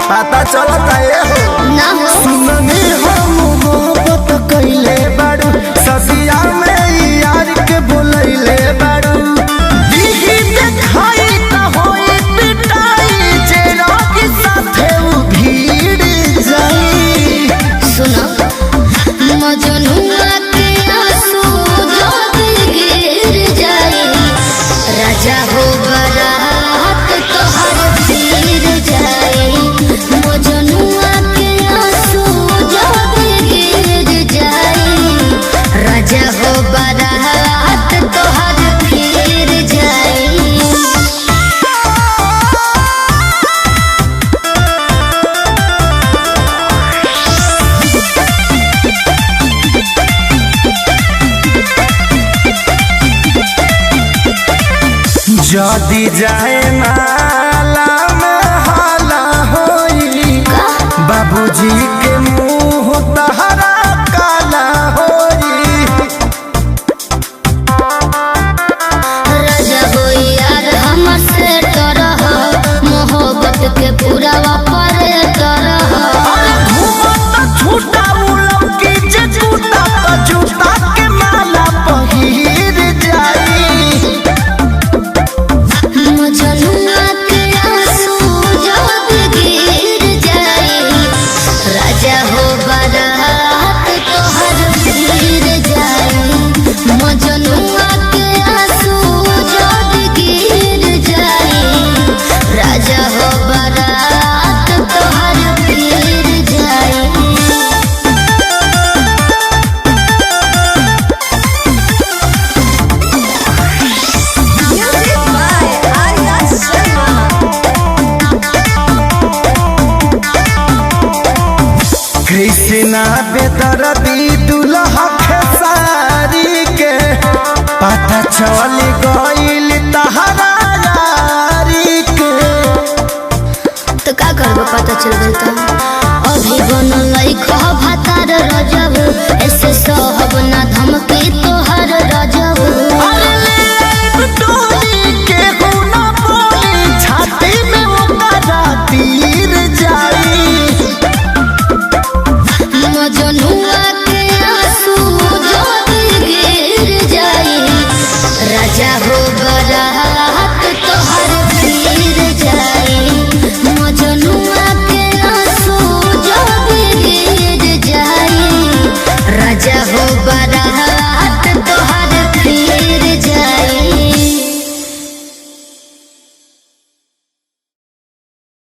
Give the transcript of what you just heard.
पता चलता है हो ना हो सुनने हम मोहब्बत कइले बाड़ू सदिया में यार के बोलैले बाड़ू दीदी देखाई त होई पिटाई जेरा के साथे उ भीड़ जाई सुनो मजनुआ के आंसू जब गिर जाए राजा हो बारात तोहर फिर जाए मजनुआ के आंसू जब गिर जाए राजा हो बारात तोहर फिर जाए। जदी जाए नाला में हाला होई बाबूजी के मुंह तहरा काला होई राजा हो यार हमर से तरह मोहब्बत के पूरा वापर तरह घूमत छूटा उलम की जे छूटा त जूता के माला पहिर जाई मजनुआ के आंसू जब गिर जाए राजा हो बारात तोहर फिर जाए मजनुआ के आंसू जब गिर जाए राजा हो बारात तोहर फिर जाए। Music by Arya Sharma. Krishna बेदर्दी दुल्हा खेसारी के पता चल गइल तहरा यारी के तो का करबो पता चल गइल त अभी बनल भातार रजब ऐसे सहब ना